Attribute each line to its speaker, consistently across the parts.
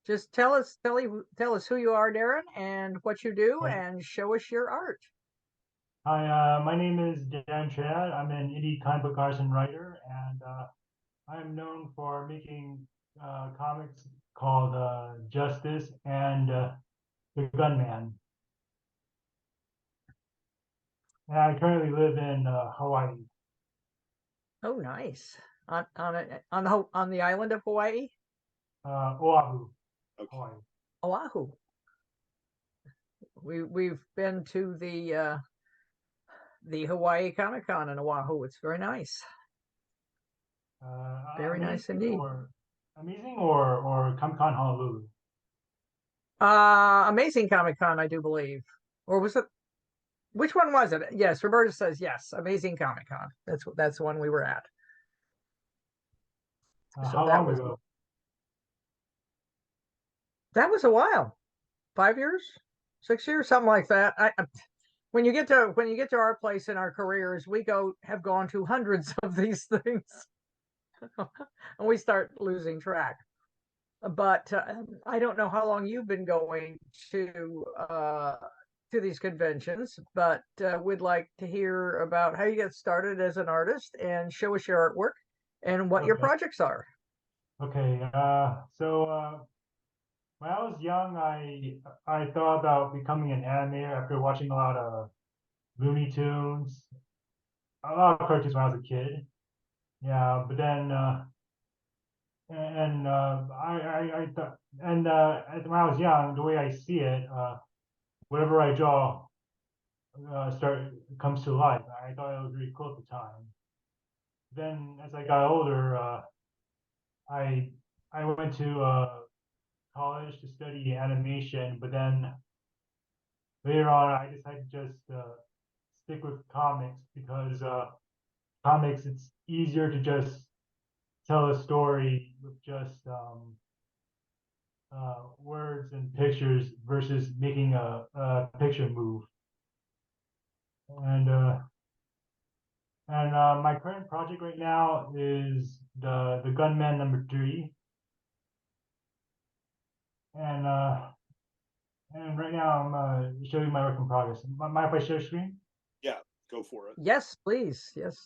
Speaker 1: just tell us who you are, Darin, and what you do,
Speaker 2: Right.
Speaker 1: and show us your art.
Speaker 2: Hi, my name is Darin Trinidad. I'm an indie comic book artist and writer, and I'm known for making comics called Justice and The Gunman. And I currently live in Hawaii,
Speaker 1: Oh, nice. On the island of Hawaii,
Speaker 2: Oahu,
Speaker 3: Okay.
Speaker 2: Hawaii.
Speaker 1: Oahu. We've been to the Hawaii Comic Con in Oahu. It's very nice. Very nice
Speaker 2: Amazing
Speaker 1: indeed.
Speaker 2: or Comic Con Honolulu.
Speaker 1: Amazing Comic Con, I do believe. Or was it? Which one was it? Yes, Roberta says yes. Amazing Comic Con. That's the one we were at. So
Speaker 2: How long ago?
Speaker 1: that was a while. 5 years, 6 years, something like that. When you get to our place in our careers, we have gone to hundreds of these things, and we start losing track. But I don't know how long you've been going to these conventions, but we'd like to hear about how you get started as an artist and show us your artwork and what your
Speaker 2: Okay.
Speaker 1: projects are.
Speaker 2: Okay. When I was young, I thought about becoming an animator after watching a lot of Looney Tunes, a lot of cartoons when I was a kid. Yeah, but then and I thought and when I was young, the way I see it, whatever I draw start comes to life. I thought it was really cool at the time. Then as I got older, I I went to college to study animation, but then later on, I decided to just stick with comics because comics, it's easier to just tell a story with just words and pictures versus making a picture move. And my current project right now is the Gunman #3, and right now I'm showing my work in progress. Mind if I share screen?
Speaker 3: Yeah, go for it.
Speaker 1: Yes, please. Yes,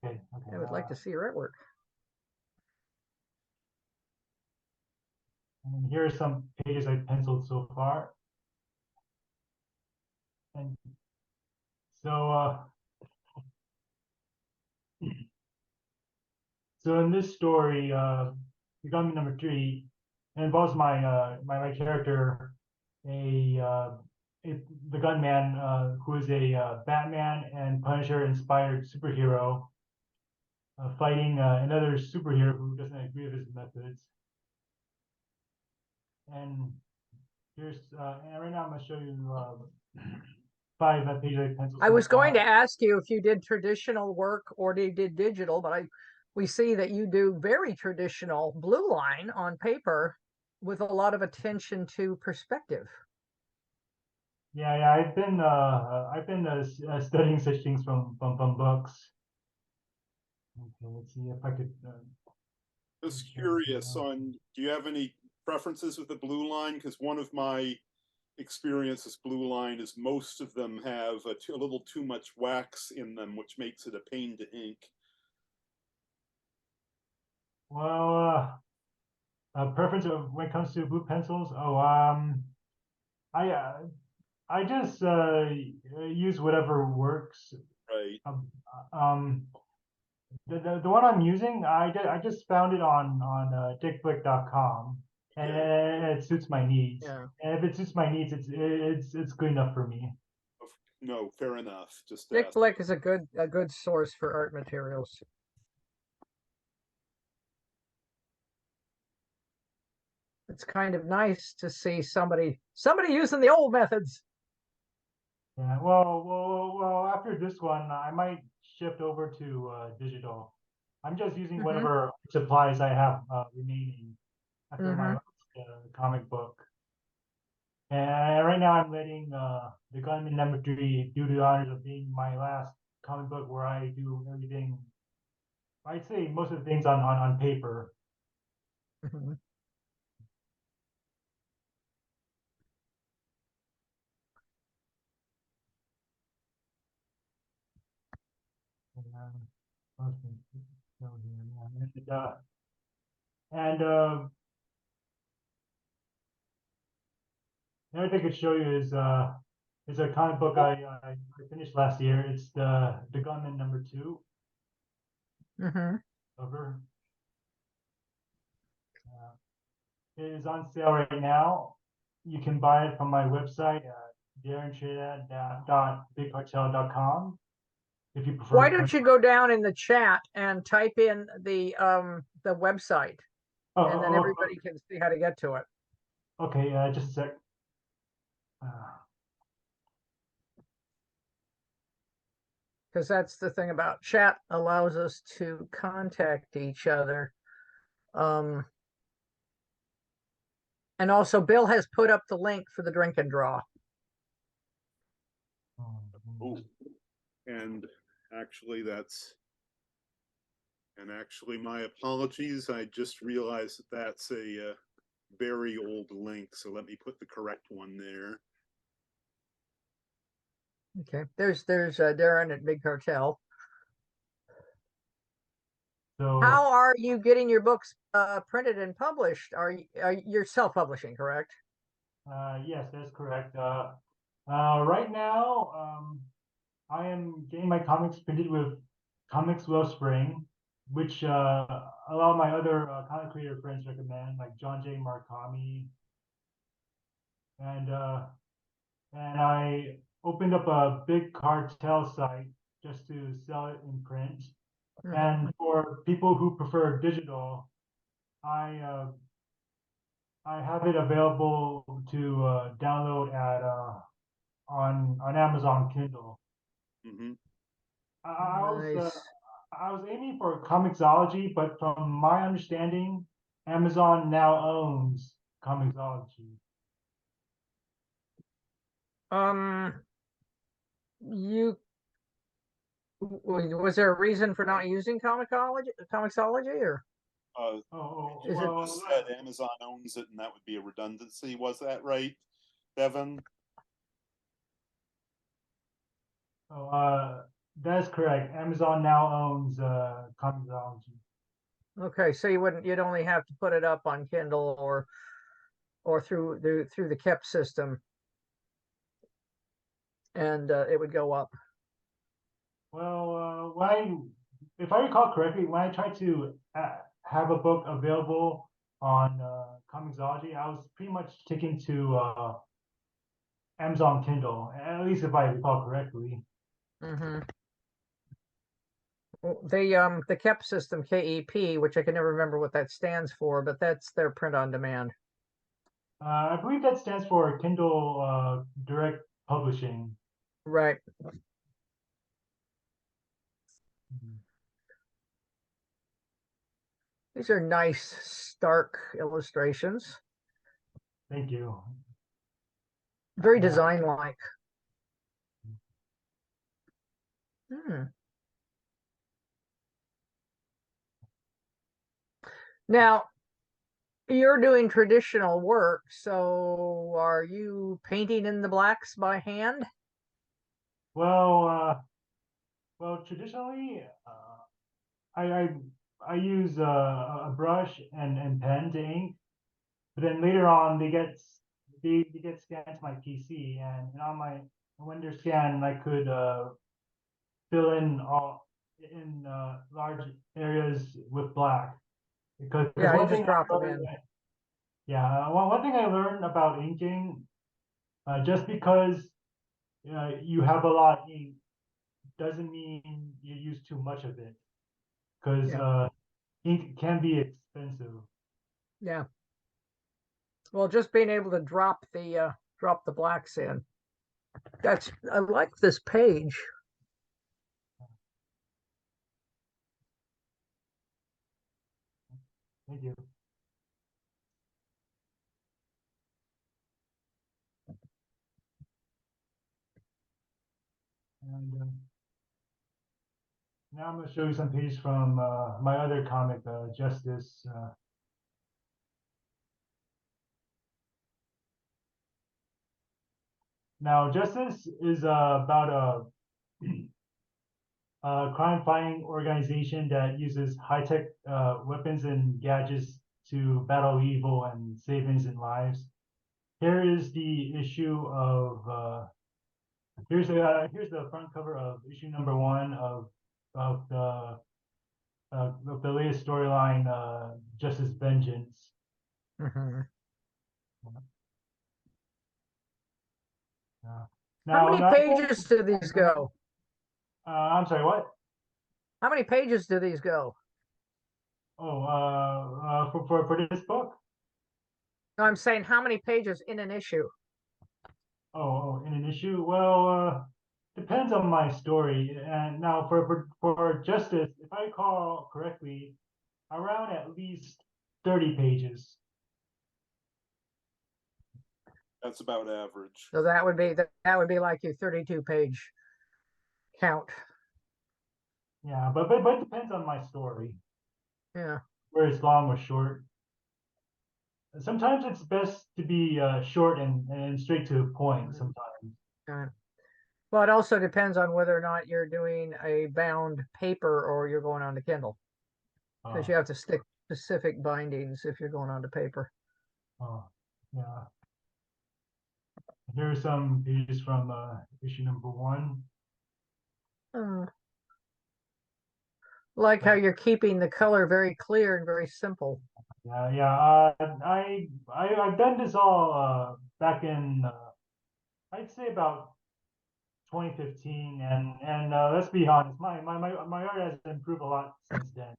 Speaker 2: Okay, okay.
Speaker 1: I would like to see your artwork.
Speaker 2: And here are some pages I penciled so far. And so, so in this story, Becoming #3 involves my character, a, uh, the gunman, who is a Batman and Punisher inspired superhero, fighting another superhero who doesn't agree with his methods. And and right now I'm gonna show you 5 pages of pencil
Speaker 1: I
Speaker 2: so
Speaker 1: was going
Speaker 2: far.
Speaker 1: to ask you if you did traditional work or you did digital, but we see that you do very traditional blue line on paper with a lot of attention to perspective.
Speaker 2: Yeah, I've been studying such things from books. Okay, let's see if I could.
Speaker 3: Just curious on, do you have any preferences with the blue line? Because one of my experiences blue line is most of them have a little too much wax in them, which makes it a pain to ink.
Speaker 2: Well, preference of when it comes to blue pencils. Oh, I uh, I just use whatever works.
Speaker 3: Right.
Speaker 2: Um, um, the one I'm using, I just found it on dickblick.com, and
Speaker 3: Okay.
Speaker 2: it suits my needs.
Speaker 1: Yeah.
Speaker 2: And if it suits my needs, it's good enough for me.
Speaker 3: No, fair enough. Just
Speaker 1: Dick
Speaker 3: ask.
Speaker 1: Blick is a good source for art materials. It's kind of nice to see somebody using the old methods.
Speaker 2: Yeah. Well. After this one, I might shift over to digital. I'm just using
Speaker 1: Mm-hmm.
Speaker 2: whatever supplies I have remaining after my
Speaker 1: Mm-hmm.
Speaker 2: last comic book. And right now, I'm letting the Gunman #3 do the honors of being my last comic book where I do everything. I'd say most of the things on paper.
Speaker 1: Mm-hmm.
Speaker 2: Postman, so here, yeah. And another thing I could show you is a comic book I finished last year. It's the Gunman #2
Speaker 1: Mm-hmm.
Speaker 2: cover. It is on sale right now. You can buy it from my website, darintrinidad.bigcartel.com. If you prefer.
Speaker 1: Why don't you go down in the chat and type in the website,
Speaker 2: Oh,
Speaker 1: and then everybody can see how to get to it.
Speaker 2: okay, just a sec.
Speaker 1: Because that's the thing about chat, allows us to contact each other. And also Bill has put up the link for the drink and draw.
Speaker 3: Oh, and actually actually my apologies. I just realized that that's a very old link. So let me put the correct one there.
Speaker 1: Okay, there's Darin at Big Cartel.
Speaker 2: So
Speaker 1: How are you getting your books printed and published? You're self-publishing, correct?
Speaker 2: yes, that's correct. Right now, I am getting my comics printed with Comics Wellspring, which a lot of my other comic creator friends recommend, like John J. Markami. And I opened up a Big Cartel site just to sell it in print. And for people who prefer digital, I have it available to download at on Amazon Kindle.
Speaker 3: Mm-hmm.
Speaker 1: Nice.
Speaker 2: I was aiming for Comixology, but from my understanding, Amazon now owns Comixology.
Speaker 1: You was there a reason for not using Comixology, or is it?
Speaker 3: You said Amazon owns it, and that would be a redundancy. Was that right, Devin?
Speaker 2: Oh, that's correct. Amazon now owns Comixology.
Speaker 1: Okay, so you'd only have to put it up on Kindle or through the KEP system, and it would go up.
Speaker 2: Well, if I recall correctly, when I tried to have a book available on Comixology, I was pretty much sticking to Amazon Kindle, at least if I recall correctly.
Speaker 1: Mm-hmm. The KEP system, KEP, which I can never remember what that stands for, but that's their print on demand.
Speaker 2: I believe that stands for Kindle Direct Publishing.
Speaker 1: Right. These are nice, stark illustrations.
Speaker 2: Thank you.
Speaker 1: Very design-like. Hmm. Now, you're doing traditional work, so are you painting in the blacks by hand?
Speaker 2: Well, traditionally, I I use a brush and pen to ink, but then later on they get scanned to my PC, and on my when they're scanned, I could fill in all in large areas with black because
Speaker 1: Yeah, you
Speaker 2: one
Speaker 1: just
Speaker 2: thing
Speaker 1: drop
Speaker 2: I
Speaker 1: them
Speaker 2: learned,
Speaker 1: in.
Speaker 2: yeah, one thing I learned about inking, just because you have a lot of ink doesn't mean you use too much of it, because
Speaker 1: Yeah.
Speaker 2: ink can be expensive.
Speaker 1: Yeah. Well, just being able to drop the blacks in. I like this page.
Speaker 2: Thank you. And now I'm going to show you some pages from my other comic, Justice. Now, Justice is about crime-fighting organization that uses high-tech weapons and gadgets to battle evil and save innocent lives. Here is the issue of here's the front cover of issue number 1 of the latest storyline, Justice Vengeance.
Speaker 1: Mhm. How
Speaker 2: Now,
Speaker 1: many pages do these go?
Speaker 2: I'm sorry, what?
Speaker 1: How many pages do these go?
Speaker 2: Oh, for this book?
Speaker 1: No, I'm saying how many pages in an issue?
Speaker 2: Oh, in an issue? Well, depends on my story. And now for Justice, if I recall correctly, around at least 30 pages.
Speaker 3: That's about average.
Speaker 1: So that would be like your 32 page count.
Speaker 2: Yeah, but it depends on my story,
Speaker 1: Yeah.
Speaker 2: where it's long or short. Sometimes it's best to be short and straight to the point sometimes.
Speaker 1: Well, it also depends on whether or not you're doing a bound paper or you're going on to Kindle, because you have to stick specific bindings if you're going on to paper.
Speaker 2: Yeah. Here are some pages from issue number 1.
Speaker 1: Like how you're keeping the color very clear and very simple.
Speaker 2: Yeah. I've done this all back in I'd say about 2015, and let's be honest, my art has improved a lot since then.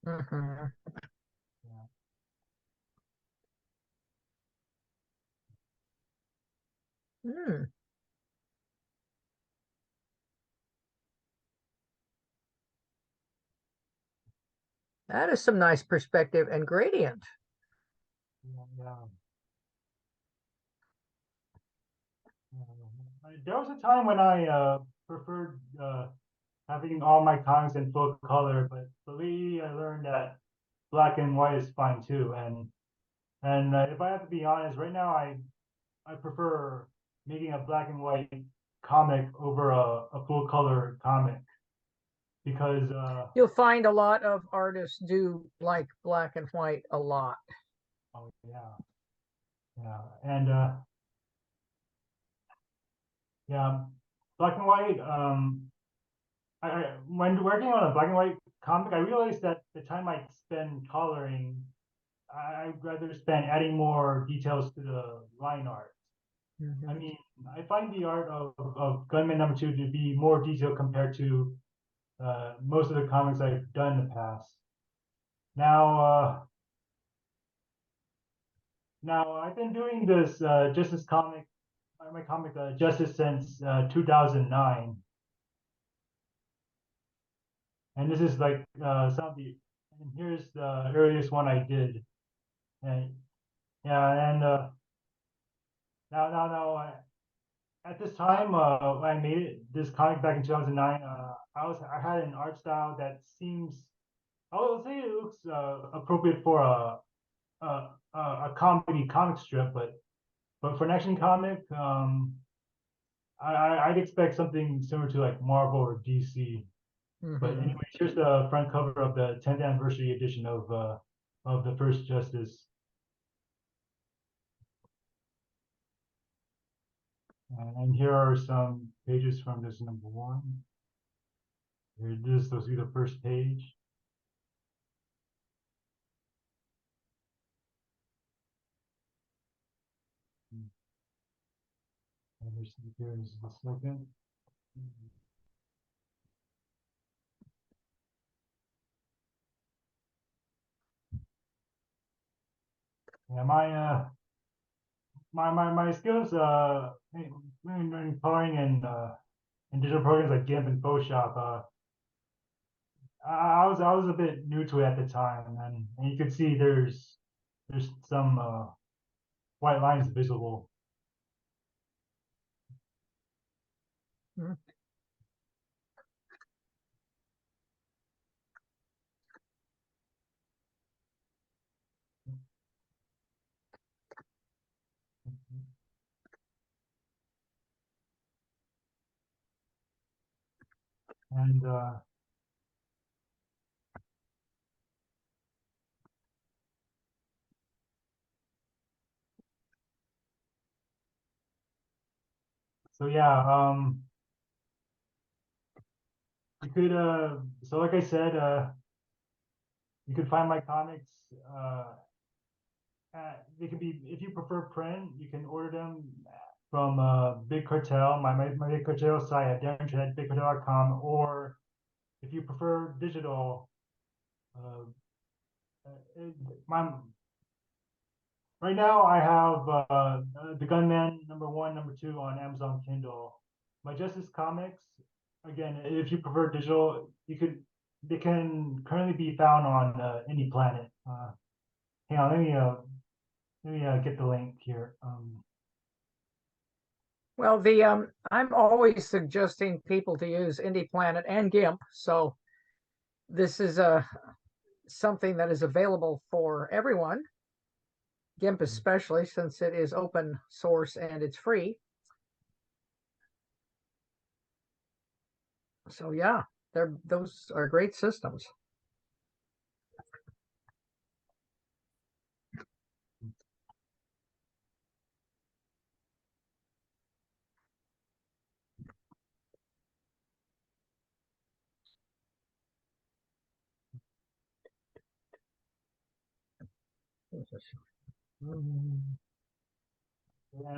Speaker 1: Mhm.
Speaker 2: Yeah.
Speaker 1: Hmm. That is some nice perspective and gradient.
Speaker 2: Yeah. There was a time when I preferred having all my comics in full color, but lately I learned that black and white is fine too. And if I have to be honest, right now I prefer making a black and white comic over a full color comic because
Speaker 1: You'll find a lot of artists do like black and white a lot.
Speaker 2: oh yeah, and yeah, black and white. When working on a black and white comic, I realized that the time I spend coloring, I'd rather spend adding more details to the line art. I
Speaker 1: Mhm.
Speaker 2: mean, I find the art of Gunman number 2 to be more detailed compared to most of the comics I've done in the past. Now, now I've been doing this Justice comic, my comic Justice since 2009, and this is like some of the. And here's the earliest one I did, and yeah, and now at this time when I made this comic back in 2009, I had an art style that seems I would say it looks appropriate for a comedy comic strip, but for an action comic, I'd expect something similar to like Marvel or DC. But
Speaker 1: Mhm.
Speaker 2: anyway, here's the front cover of the 10th anniversary edition of the first Justice. And here are some pages from this number 1. Here it is. Those will be the first page. And here's the second. Yeah, my skills in coloring and in digital programs like GIMP and Photoshop. I was a bit new to it at the time, and you can see there's some white lines visible.
Speaker 1: Mhm.
Speaker 2: And and so yeah, you could so like I said, you could find my comics. They can be, if you prefer print, you can order them from Big Cartel, my Big Cartel site at Darin Trinidad, bigcartel.com, or if you prefer digital, my right now I have the Gunman #1, #2 on Amazon Kindle. My Justice Comics, again, if you prefer digital, they can currently be found on Indie Planet. Hang on, let me get the link here.
Speaker 1: Well, I'm always suggesting people to use Indie Planet and GIMP. So this is something that is available for everyone. GIMP especially, since it is open source and it's free. So yeah, those are great systems.
Speaker 2: And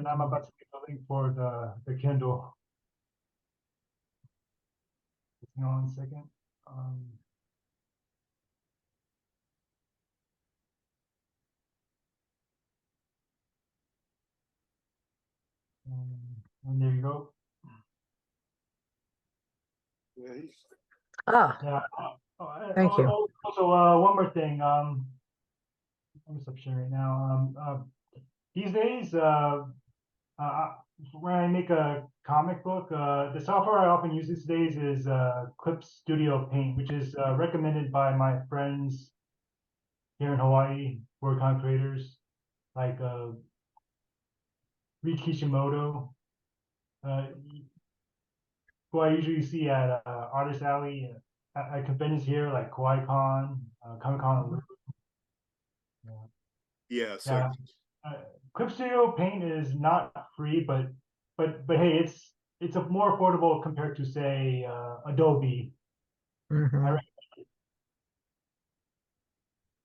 Speaker 2: I'm about to get the link for the Kindle. Just hang on a second. And there you go.
Speaker 3: Okay.
Speaker 1: Ah,
Speaker 2: Yeah.
Speaker 1: thank you.
Speaker 2: Also, one more thing. I'm gonna stop sharing right now. These days, when I make a comic book, the software I often use these days is Clip Studio Paint, which is recommended by my friends here in Hawaii who are content creators, like Reed Kishimoto, uh, who I usually see at Artist Alley, at conventions here like Kawaii Con, Comic Con.
Speaker 3: Yes.
Speaker 2: Yeah. Clip Studio Paint is not free, but hey, it's a more affordable compared to say Adobe.
Speaker 1: Mhm.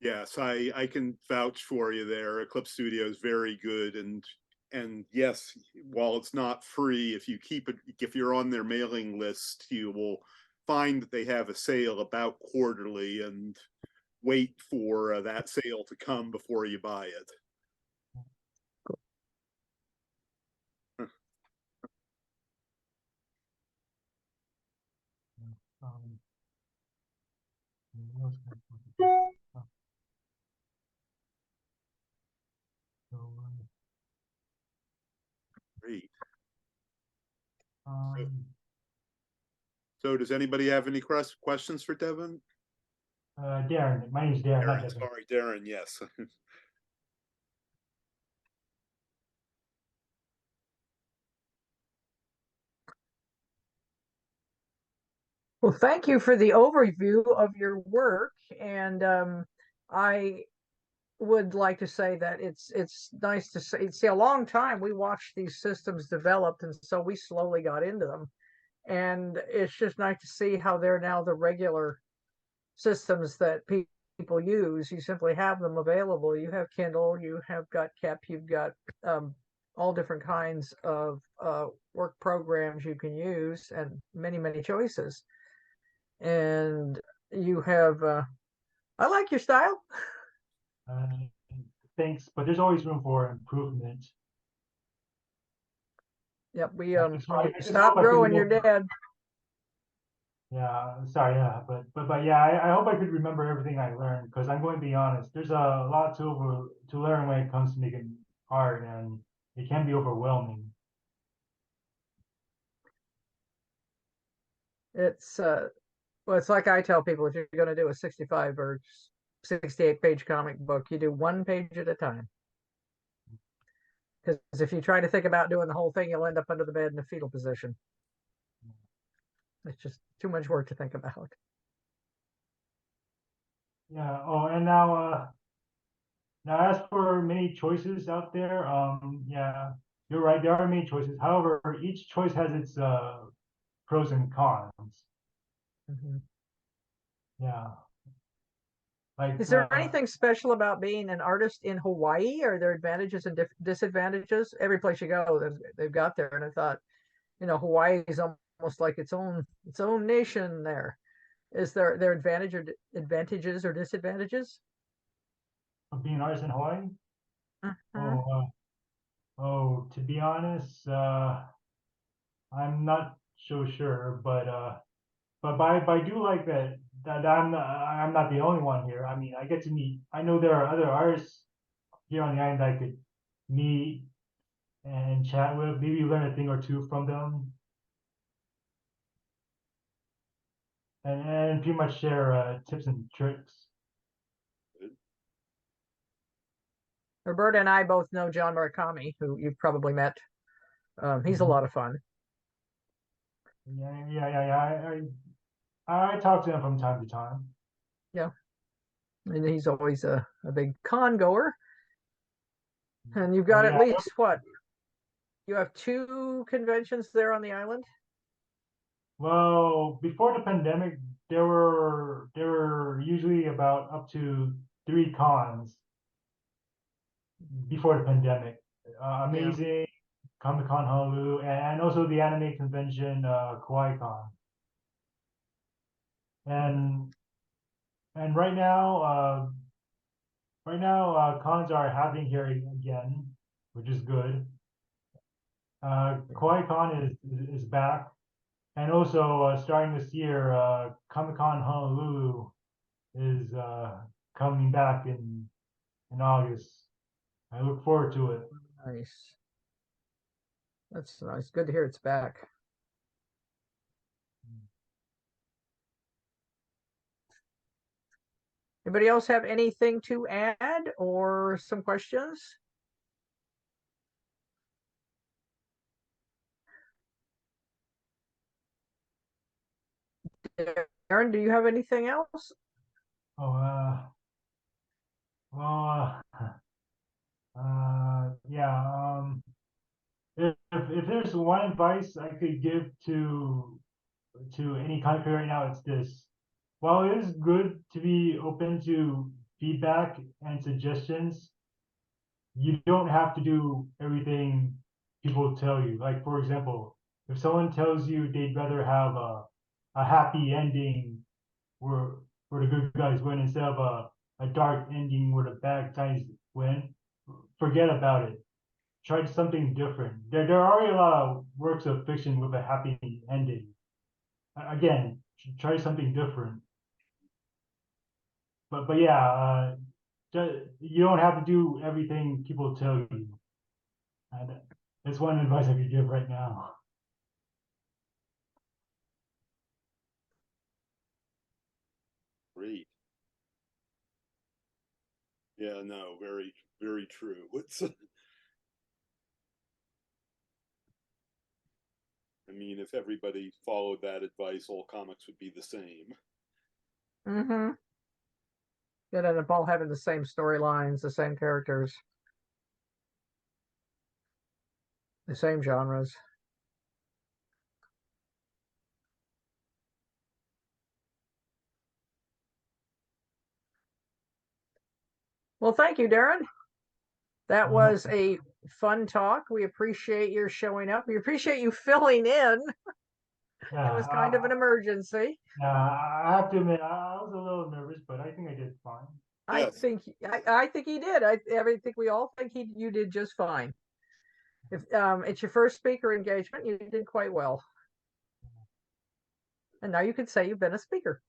Speaker 3: Yes, I can vouch for you there. Eclipse Studio is very good, and yes, while it's not free, if you're on their mailing list, you will find that they have a sale about quarterly, and wait for that sale to come before you buy it.
Speaker 2: Um,
Speaker 3: Great.
Speaker 2: um,
Speaker 3: So does anybody have any questions for Devin?
Speaker 2: Darin, my name's Darin, not
Speaker 3: Darren,
Speaker 2: Devin.
Speaker 3: sorry, Darren, yes.
Speaker 1: Well, thank you for the overview of your work, and I would like to say that it's nice to see a long time we watched these systems developed, and so we slowly got into them, and it's just nice to see how they're now the regular systems that people use. You simply have them available. You have Kindle, you have got KEP, you've got all different kinds of work programs you can use, and many choices. And you have I like your style.
Speaker 2: Uh, Thanks, but there's always room for improvement.
Speaker 1: Yep, we when you
Speaker 2: I just hope
Speaker 1: stop
Speaker 2: I could
Speaker 1: growing, you're
Speaker 2: remember.
Speaker 1: dead.
Speaker 2: Yeah, sorry, yeah, but yeah, I hope I could remember everything I learned because I'm going to be honest. There's a lot to learn when it comes to making art, and it can be overwhelming.
Speaker 1: It's well, it's like I tell people, if you're going to do a 65 or 68 page comic book, you do one page at a time. Because if you try to think about doing the whole thing, you'll end up under the bed in a fetal position. It's just too much work to think about.
Speaker 2: Yeah. Oh, and now as for many choices out there, yeah, you're right. There are many choices. However, each choice has its pros and cons.
Speaker 1: Mhm.
Speaker 2: Yeah. Like
Speaker 1: Is there anything special about being an artist in Hawaii? Are there advantages and disadvantages? Every place you go, they've got there. And I thought, Hawaii is almost like its own nation there. Is there advantages or disadvantages?
Speaker 2: of being an artist in Hawaii.
Speaker 1: Mhm.
Speaker 2: Oh, to be honest, I'm not so sure, but I do like that I'm not the only one here. I mean, I get to meet. I know there are other artists here on the island that I could meet and chat with. Maybe learn a thing or two from them, and pretty much share tips and tricks.
Speaker 1: Roberta and I both know John Murakami, who you've probably met. He's a lot of fun.
Speaker 2: Yeah. I talk to them from time to time.
Speaker 1: Yeah. And he's always a big con goer. And you've
Speaker 2: Oh
Speaker 1: got at
Speaker 2: yeah.
Speaker 1: least what? You have two conventions there on the island?
Speaker 2: Well, before the pandemic, there were usually about up to 3 cons before the pandemic.
Speaker 1: Yeah.
Speaker 2: Amazing, Comic Con Honolulu, and also the anime convention, Kawaii Con. And and right now, cons are happening here again, which is good. Kawaii Con is back, and also starting this year, Comic Con Honolulu is coming back in August. I look forward to it.
Speaker 1: Nice. That's nice. Good to hear it's back. Anybody else have anything to add or some questions? Aaron, do you have anything else?
Speaker 2: Oh, well, yeah. If there's one advice I could give to any country right now, it's this. While it is good to be open to feedback and suggestions, you don't have to do everything people tell you. Like, for example, if someone tells you they'd rather have a happy ending where the good guys win instead of a dark ending where the bad guys win, forget about it. Try something different. There are already a lot of works of fiction with a happy ending. Again, try something different. But yeah, you don't have to do everything people tell you. And that's one advice I could give right now.
Speaker 3: Great. Yeah, no, very, very true. I mean, if everybody followed that advice, all comics would be the same.
Speaker 1: Mm-hmm. Good, and up all having the same storylines, the same characters, the same genres. Well, thank you, Darin. That was a fun talk. We appreciate your showing up. We appreciate you filling in. It was kind of an
Speaker 2: Yeah,
Speaker 1: emergency.
Speaker 2: I have to admit, I was a little nervous, but I think I did fine.
Speaker 1: I
Speaker 3: Yes.
Speaker 1: think I think he did. I think we all think you did just fine. If it's your first speaker engagement, you did quite well. And now you could say you've been a speaker.